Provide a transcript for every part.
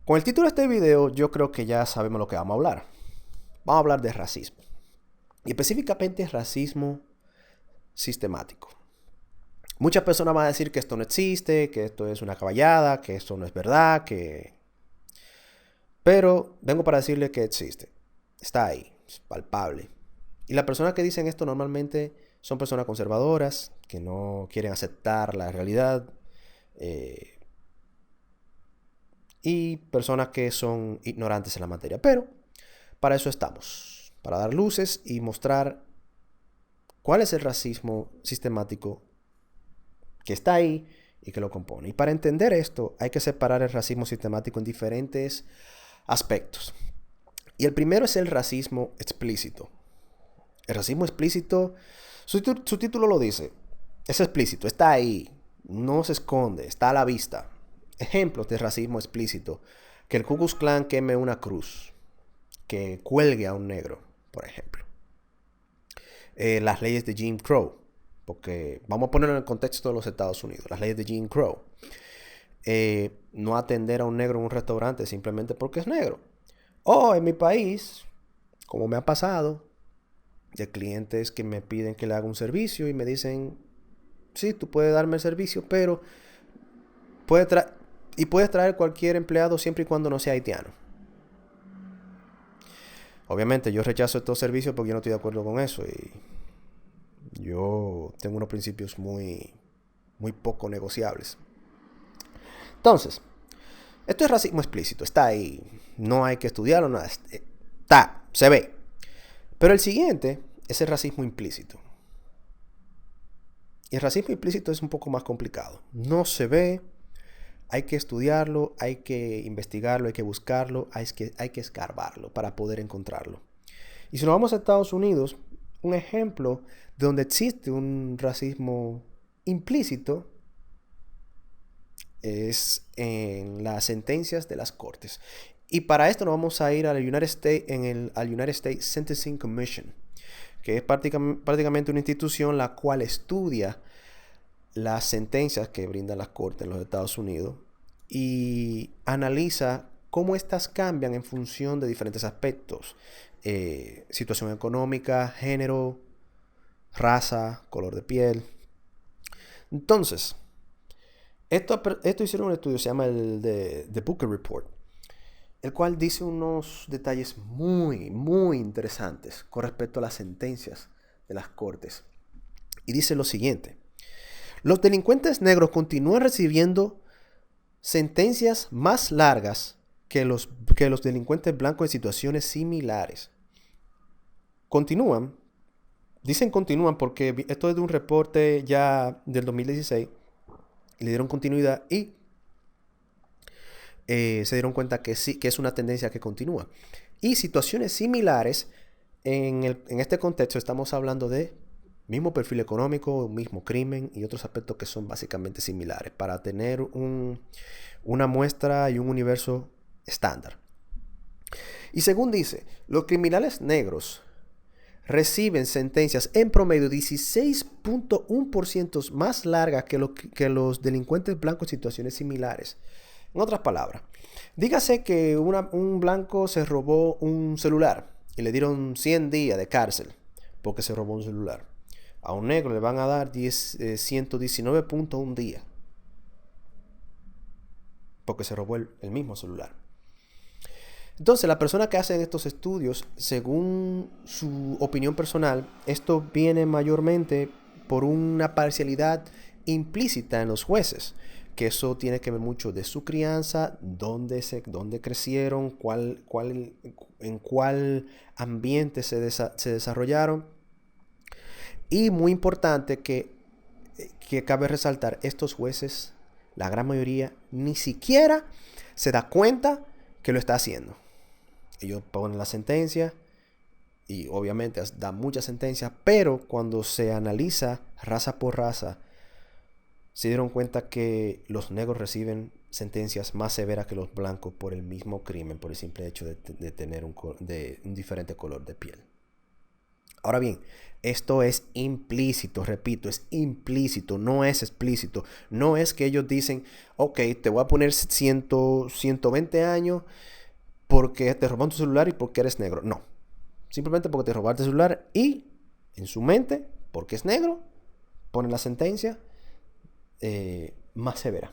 Con el título de este video, yo creo que ya sabemos lo que vamos a hablar. Vamos a hablar de racismo. Y específicamente racismo sistemático. Muchas personas van a decir que esto no existe, que esto es una caballada, que esto no es verdad, que... Pero vengo para decirle que existe. Está ahí, es palpable. Y las personas que dicen esto normalmente son personas conservadoras, que no quieren aceptar la realidad, y personas que son ignorantes en la materia. Pero para eso estamos, para dar luces y mostrar cuál es el racismo sistemático que está ahí y que lo compone. Y para entender esto hay que separar el racismo sistemático en diferentes aspectos. Y el primero es el racismo explícito. El racismo explícito, su título lo dice, es explícito, está ahí, no se esconde, está a la vista. Ejemplos de racismo explícito: que el Ku Klux Klan queme una cruz, que cuelgue a un negro, por ejemplo. Las leyes de Jim Crow, porque vamos a ponerlo en el contexto de los Estados Unidos. Las leyes de Jim Crow. No atender a un negro en un restaurante simplemente porque es negro. O en mi país, como me ha pasado, de clientes que me piden que le haga un servicio y me dicen, sí, tú puedes darme el servicio, pero puedes traer cualquier empleado siempre y cuando no sea haitiano. Obviamente yo rechazo estos servicios porque yo no estoy de acuerdo con eso y yo tengo unos principios muy poco negociables. Entonces, esto es racismo explícito, está ahí, no hay que estudiarlo, nada, está, se ve. Pero el siguiente es el racismo implícito. Y el racismo implícito es un poco más complicado. No se ve, hay que estudiarlo, hay que investigarlo, hay que buscarlo, hay que escarbarlo para poder encontrarlo. Y si nos vamos a Estados Unidos, un ejemplo de donde existe un racismo implícito es en las sentencias de las cortes. Y para esto nos vamos a ir al United States Sentencing Commission, que es prácticamente una institución la cual estudia las sentencias que brindan las cortes en los Estados Unidos y analiza cómo estas cambian en función de diferentes aspectos: situación económica, género, raza, color de piel. Entonces, esto hicieron un estudio, se llama el de The Booker Report, el cual dice unos detalles muy interesantes con respecto a las sentencias de las cortes. Y dice lo siguiente: los delincuentes negros continúan recibiendo sentencias más largas que los delincuentes blancos en situaciones similares. Continúan porque esto es de un reporte ya del 2016 y le dieron continuidad y se dieron cuenta que sí, que es una tendencia que continúa. Y situaciones similares, en este contexto estamos hablando de mismo perfil económico, mismo crimen y otros aspectos que son básicamente similares para tener una muestra y un universo estándar. Y según dice, los criminales negros reciben sentencias en promedio 16.1% más largas que los delincuentes blancos en situaciones similares. En otras palabras, dígase que un blanco se robó un celular y le dieron 100 días de cárcel porque se robó un celular. A un negro le van a dar 119.1 días porque se robó el mismo celular. Entonces, las personas que hacen estos estudios, según su opinión personal, esto viene mayormente por una parcialidad implícita en los jueces, que eso tiene que ver mucho de su crianza, dónde crecieron, en cuál ambiente se desarrollaron. Y muy importante que cabe resaltar, estos jueces, la gran mayoría, ni siquiera se da cuenta que lo está haciendo. Ellos ponen la sentencia y obviamente dan muchas sentencias, pero cuando se analiza raza por raza, se dieron cuenta que los negros reciben sentencias más severas que los blancos por el mismo crimen, por el simple hecho de tener un diferente color de piel. Ahora bien, Esto es implícito, repito, es implícito, no es explícito. No es que ellos dicen, ok, te voy a poner 120 años porque te robaron tu celular y porque eres negro. No, simplemente porque te robaste el celular y en su mente, porque es negro, ponen la sentencia más severa.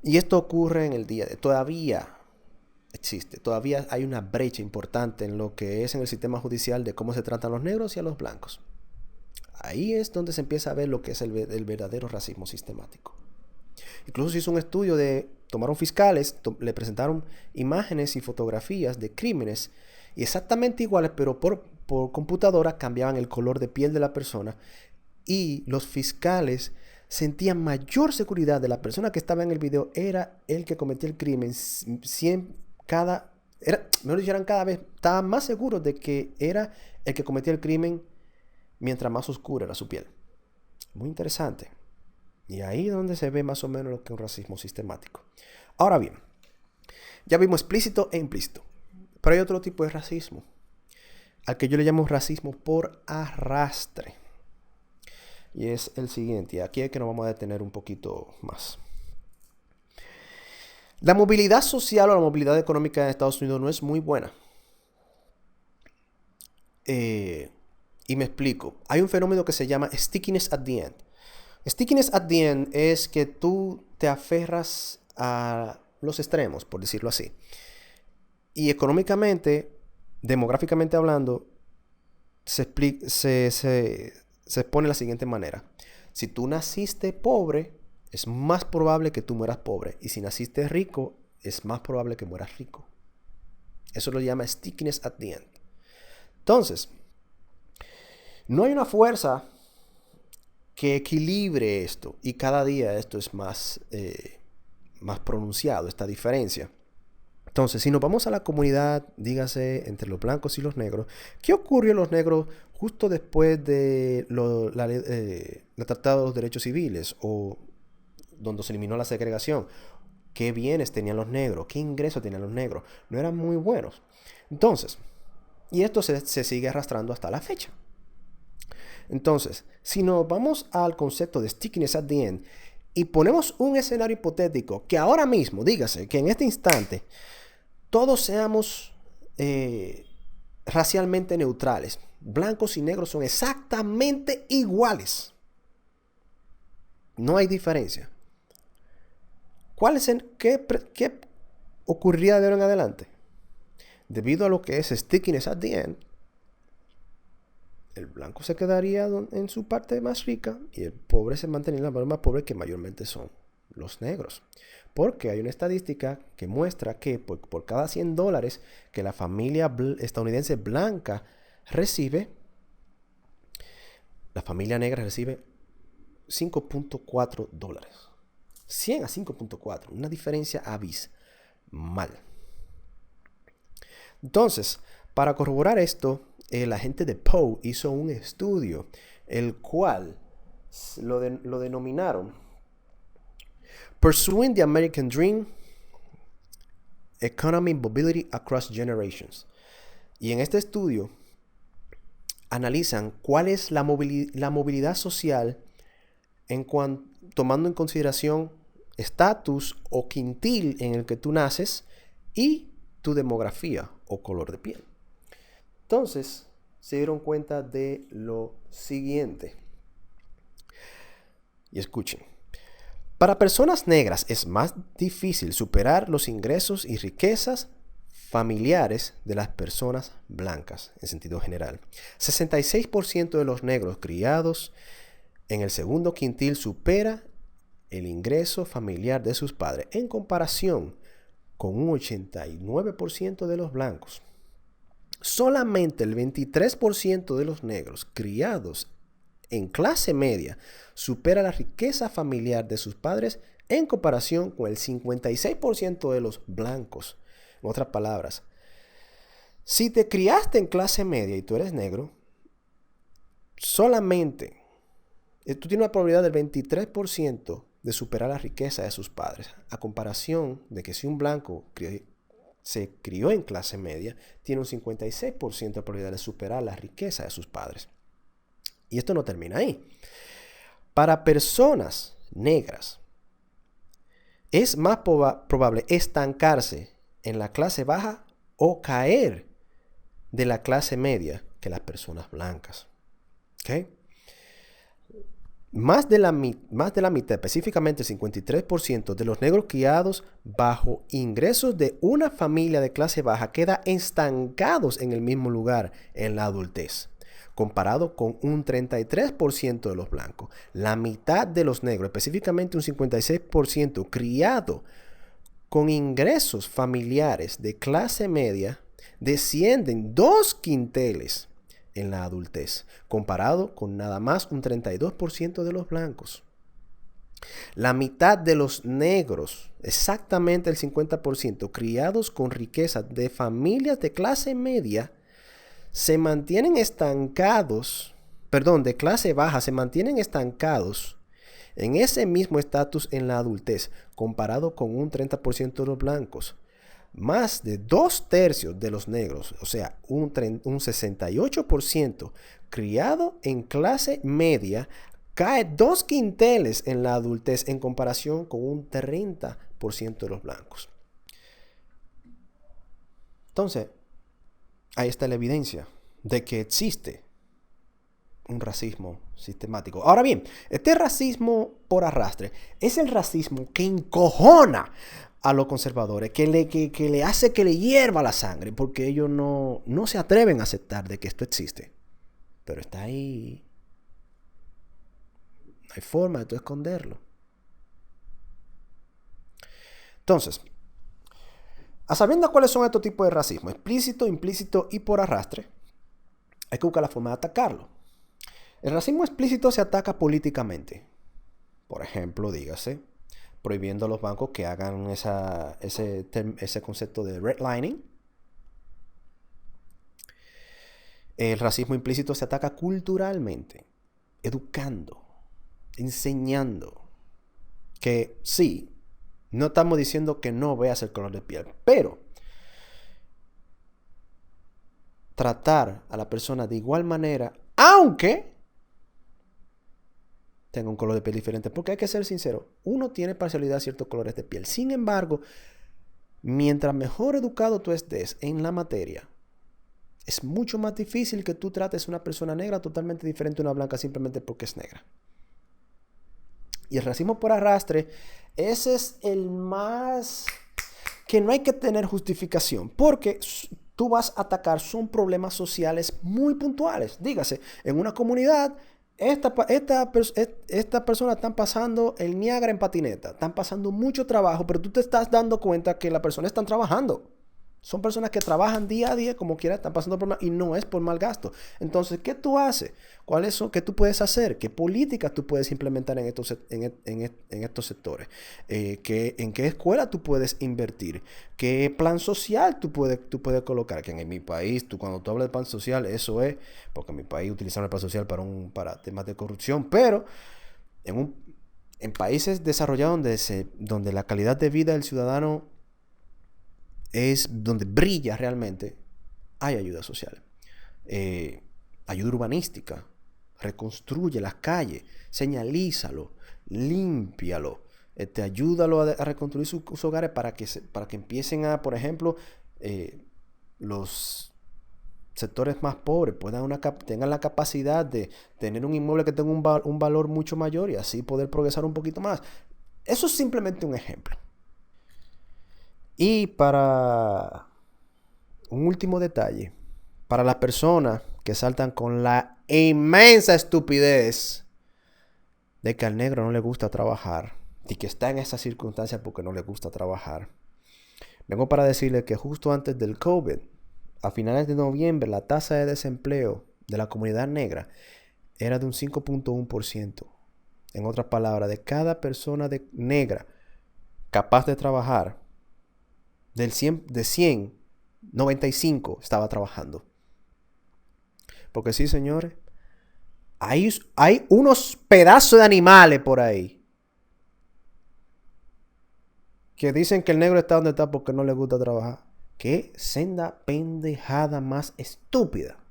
Y esto ocurre en el día de todavía existe, todavía hay una brecha importante en lo que es en el sistema judicial de cómo se tratan a los negros y a los blancos. Ahí es donde se empieza a ver lo que es el verdadero racismo sistemático. Incluso se hizo un estudio tomaron fiscales, le presentaron imágenes y fotografías de crímenes y exactamente iguales, pero por computadora cambiaban el color de piel de la persona y los fiscales sentían mayor seguridad de la persona que estaba en el video era el que cometía el crimen. Cada vez estaban más seguros de que era el que cometía el crimen mientras más oscura era su piel. Muy interesante. Y ahí es donde se ve más o menos lo que es un racismo sistemático. Ahora bien, ya vimos explícito e implícito. Pero hay otro tipo de racismo, al que yo le llamo racismo por arrastre. Y es el siguiente, y aquí es que nos vamos a detener un poquito más. La movilidad social o la movilidad económica en Estados Unidos no es muy buena. Y me explico. Hay un fenómeno que se llama stickiness at the end. Stickiness at the end es que tú te aferras a los extremos, por decirlo así. Y económicamente, demográficamente hablando, se expone de la siguiente manera. Si tú naciste pobre, es más probable que tú mueras pobre. Y si naciste rico, es más probable que mueras rico. Eso lo llama stickiness at the end. Entonces, no hay una fuerza que equilibre esto. Y cada día esto es más pronunciado, esta diferencia. Entonces, si nos vamos a la comunidad, dígase, entre los blancos y los negros, ¿qué ocurrió en los negros justo después de la Tratado de los Derechos Civiles o donde se eliminó la segregación? ¿Qué bienes tenían los negros? ¿Qué ingresos tenían los negros? No eran muy buenos. Entonces, y esto se sigue arrastrando hasta la fecha. Entonces, si nos vamos al concepto de stickiness at the end y ponemos un escenario hipotético que ahora mismo, dígase, que en este instante todos seamos racialmente neutrales. Blancos y negros son exactamente iguales. No hay diferencia. ¿Qué ocurriría de ahora en adelante? Debido a lo que es stickiness at the end, el blanco se quedaría en su parte más rica y el pobre se mantendría en la parte más pobre, que mayormente son los negros. Porque hay una estadística que muestra que por cada $100 que la familia estadounidense blanca recibe, la familia negra recibe $5.4. 100 a 5.4, una diferencia abismal. Entonces, para corroborar esto, la gente de Poe hizo un estudio, el cual lo denominaron Pursuing the American Dream, Economy Mobility Across Generations. Y en este estudio analizan cuál es la movilidad social tomando en consideración estatus o quintil en el que tú naces y tu demografía o color de piel. Entonces, se dieron cuenta de lo siguiente. Y escuchen. Para personas negras es más difícil superar los ingresos y riquezas familiares de las personas blancas, en sentido general. 66% de los negros criados en el segundo quintil supera el ingreso familiar de sus padres, en comparación con un 89% de los blancos. Solamente el 23% de los negros criados en clase media supera la riqueza familiar de sus padres en comparación con el 56% de los blancos. En otras palabras, si te criaste en clase media y tú eres negro, solamente tú tienes una probabilidad del 23% de superar la riqueza de sus padres, a comparación de que si un blanco se crió en clase media, tiene un 56% de probabilidad de superar la riqueza de sus padres. Y esto no termina ahí. Para personas negras, es más probable estancarse en la clase baja o caer de la clase media que las personas blancas. ¿Ok? Más de la mitad, específicamente el 53% de los negros criados bajo ingresos de una familia de clase baja queda estancados en el mismo lugar en la adultez, comparado con un 33% de los blancos. La mitad de los negros, específicamente un 56% criado con ingresos familiares de clase media, descienden 2 quinteles en la adultez, comparado con nada más un 32% de los blancos. La mitad de los negros, exactamente el 50%, criados con riqueza de familias de clase media, se mantienen estancados, de clase baja, se mantienen estancados en ese mismo estatus en la adultez, comparado con un 30% de los blancos. Más de 2/3 de los negros, o sea, un 68% criado en clase media, cae 2 quinteles en la adultez en comparación con un 30% de los blancos. Entonces, ahí está la evidencia de que existe un racismo sistemático. Ahora bien, este racismo por arrastre es el racismo que encojona a los conservadores, que le hace que le hierva la sangre, porque ellos no se atreven a aceptar de que esto existe. Pero está ahí. No hay forma de tú esconderlo. Entonces, a sabiendo cuáles son estos tipos de racismo, explícito, implícito y por arrastre, hay que buscar la forma de atacarlo. El racismo explícito se ataca políticamente. Por ejemplo, dígase, prohibiendo a los bancos que hagan ese concepto de redlining. El racismo implícito se ataca culturalmente, educando, enseñando. Que sí, no estamos diciendo que no veas el color de piel, pero tratar a la persona de igual manera, aunque tenga un color de piel diferente, porque hay que ser sincero, uno tiene parcialidad a ciertos colores de piel. Sin embargo, mientras mejor educado tú estés en la materia, es mucho más difícil que tú trates a una persona negra totalmente diferente a una blanca simplemente porque es negra. Y el racismo por arrastre, ese es el más que no hay que tener justificación, porque tú vas a atacar son problemas sociales muy puntuales. Dígase, en una comunidad, esta persona están pasando el Niágara en patineta, están pasando mucho trabajo, pero tú te estás dando cuenta que la persona están trabajando. Son personas que trabajan día a día como quiera, están pasando problemas y no es por mal gasto. Entonces, ¿qué tú haces? ¿Cuáles son? ¿Qué tú puedes hacer? ¿Qué políticas tú puedes implementar en estos sectores? ¿En qué escuela tú puedes invertir? ¿Qué plan social tú puedes colocar? Que en mi país, cuando tú hablas de plan social, eso es, porque en mi país utilizan el plan social para temas de corrupción, pero en países desarrollados donde la calidad de vida del ciudadano es donde brilla realmente, hay ayuda social, ayuda urbanística, reconstruye las calles, señalízalo, límpialo, ayúdalo a reconstruir sus hogares para que empiecen a, por ejemplo, los sectores más pobres tengan la capacidad de tener un inmueble que tenga un valor mucho mayor y así poder progresar un poquito más. Eso es simplemente un ejemplo. Y para un último detalle, para las personas que saltan con la inmensa estupidez de que al negro no le gusta trabajar y que está en esas circunstancias porque no le gusta trabajar, vengo para decirle que justo antes del COVID, a finales de noviembre, la tasa de desempleo de la comunidad negra era de un 5.1%. En otras palabras, de cada persona negra capaz de trabajar, de 100, 95 estaba trabajando. Porque sí, señores, hay unos pedazos de animales por ahí que dicen que el negro está donde está porque no le gusta trabajar. Qué senda pendejada más estúpida.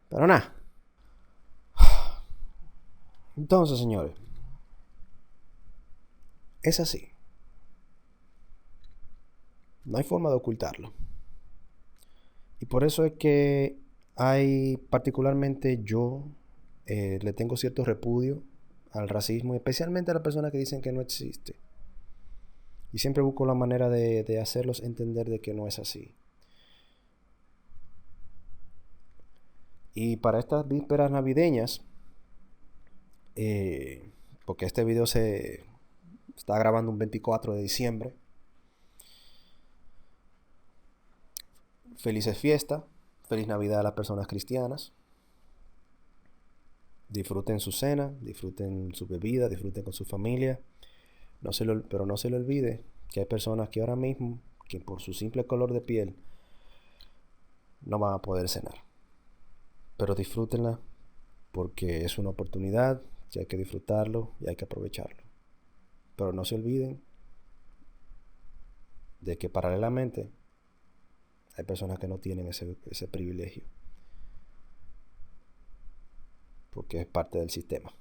Pero nada. Entonces, señores, es así. No hay forma de ocultarlo. Y por eso es que particularmente yo, le tengo cierto repudio al racismo, especialmente a las personas que dicen que no existe. Y siempre busco la manera de hacerlos entender de que no es así. Y para estas vísperas navideñas, porque este video se está grabando un 24 de diciembre, felices fiestas, feliz Navidad a las personas cristianas. Disfruten su cena, disfruten su bebida, disfruten con su familia. Pero no se le olvide que hay personas que ahora mismo, que por su simple color de piel, no van a poder cenar. Pero disfrútenla porque es una oportunidad y hay que disfrutarlo y hay que aprovecharlo. Pero no se olviden de que paralelamente hay personas que no tienen ese privilegio porque es parte del sistema.